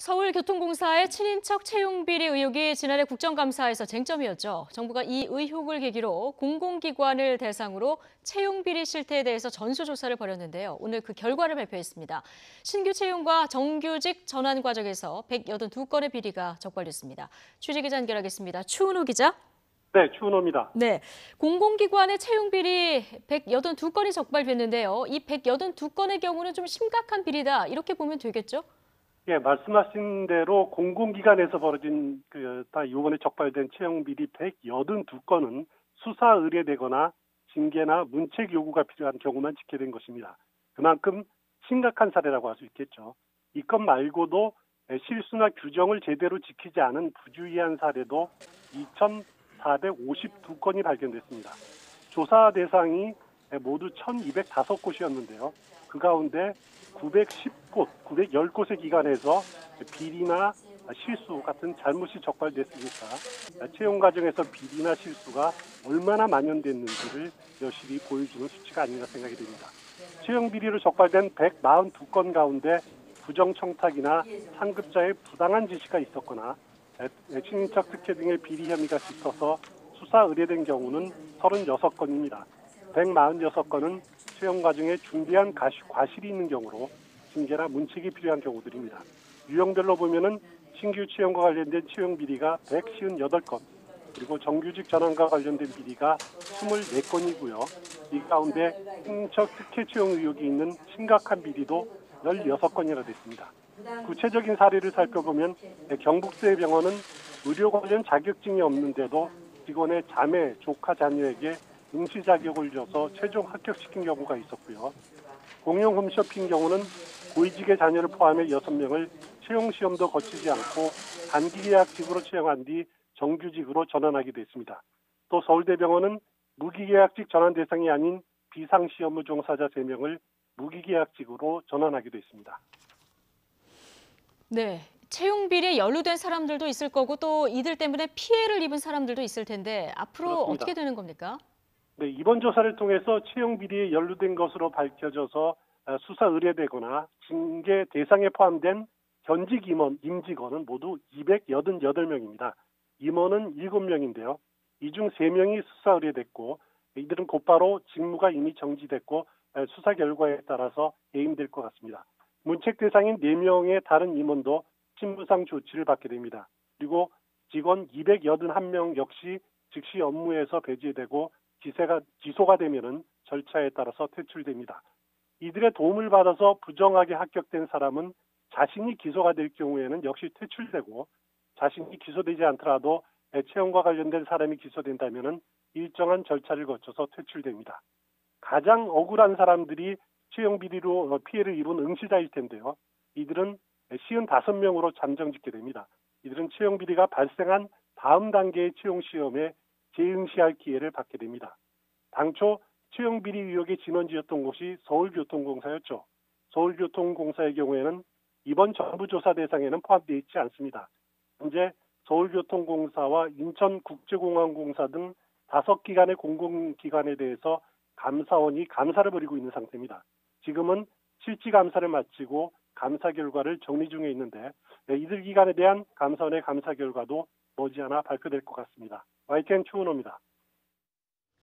서울교통공사의 친인척 채용 비리 의혹이 지난해 국정감사에서 쟁점이었죠. 정부가 이 의혹을 계기로 공공기관을 대상으로 채용 비리 실태에 대해서 전수조사를 벌였는데요. 오늘 그 결과를 발표했습니다. 신규 채용과 정규직 전환 과정에서 182건의 비리가 적발됐습니다. 취재기자 연결하겠습니다. 추은호 기자. 네, 추은호입니다. 네, 공공기관의 채용 비리 182건이 적발됐는데요. 이 182건의 경우는 좀 심각한 비리다, 이렇게 보면 되겠죠? 예, 말씀하신 대로 공공기관에서 벌어진 이번에 적발된 채용 비리 182건은 수사 의뢰되거나 징계나 문책 요구가 필요한 경우만 집계된 것입니다. 그만큼 심각한 사례라고 할 수 있겠죠. 이 건 말고도 실수나 규정을 제대로 지키지 않은 부주의한 사례도 2,452건이 발견됐습니다. 조사 대상이 모두 1,205곳이었는데요. 그 가운데 910곳, 910곳의 기관에서 비리나 실수 같은 잘못이 적발됐으니까 채용 과정에서 비리나 실수가 얼마나 만연됐는지를 여실히 보여주는 수치가 아닌가 생각이 됩니다. 채용 비리로 적발된 142건 가운데 부정청탁이나 상급자의 부당한 지시가 있었거나 친인척 특혜 등의 비리 혐의가 있어서 수사 의뢰된 경우는 36건입니다. 146건은 채용 과정에 중대한 과실이 있는 경우로 징계나 문책이 필요한 경우들입니다. 유형별로 보면은 신규 채용과 관련된 채용 비리가 158건, 그리고 정규직 전환과 관련된 비리가 24건이고요. 이 가운데 친인척 특혜 채용 의혹이 있는 심각한 비리도 16건이나 됐습니다. 구체적인 사례를 살펴보면 경북대병원은 의료 관련 자격증이 없는데도 직원의 자매, 조카, 자녀에게 응시 자격을 줘서 최종 합격시킨 경우가 있었고요. 공용 홈쇼핑 경우는 고위직의 자녀를 포함해 6명을 채용시험도 거치지 않고 단기계약직으로 채용한 뒤 정규직으로 전환하기도 했습니다. 또 서울대병원은 무기계약직 전환 대상이 아닌 비상시험무 종사자 3명을 무기계약직으로 전환하기도 했습니다. 네, 채용 비리에 연루된 사람들도 있을 거고 또 이들 때문에 피해를 입은 사람들도 있을 텐데 앞으로 그렇습니다. 어떻게 되는 겁니까? 네, 이번 조사를 통해서 채용 비리에 연루된 것으로 밝혀져서 수사 의뢰되거나 징계 대상에 포함된 현직 임직원은 모두 288명입니다. 임원은 7명인데요. 이 중 3명이 수사 의뢰됐고 이들은 곧바로 직무가 이미 정지됐고 수사 결과에 따라서 해임될 것 같습니다. 문책 대상인 4명의 다른 임원도 신분상 조치를 받게 됩니다. 그리고 직원 281명 역시 즉시 업무에서 배제되고 기소가 되면은 절차에 따라서 퇴출됩니다. 이들의 도움을 받아서 부정하게 합격된 사람은 자신이 기소가 될 경우에는 역시 퇴출되고, 자신이 기소되지 않더라도 채용과 관련된 사람이 기소된다면은 일정한 절차를 거쳐서 퇴출됩니다. 가장 억울한 사람들이 채용 비리로 피해를 입은 응시자일 텐데요. 이들은 55명으로 잠정짓게 됩니다. 이들은 채용 비리가 발생한 다음 단계의 채용 시험에 재응시할 기회를 받게 됩니다. 당초 채용 비리 의혹의 진원지였던 곳이 서울교통공사였죠. 서울교통공사의 경우에는 이번 정부 조사 대상에는 포함되어 있지 않습니다. 현재 서울교통공사와 인천국제공항공사 등 5기관의 공공기관에 대해서 감사원이 감사를 벌이고 있는 상태입니다. 지금은 실질감사를 마치고 감사 결과를 정리 중에 있는데 이들 기관에 대한 감사원의 감사 결과도 머지않아 발표될 것 같습니다. YTN 추은호입니다.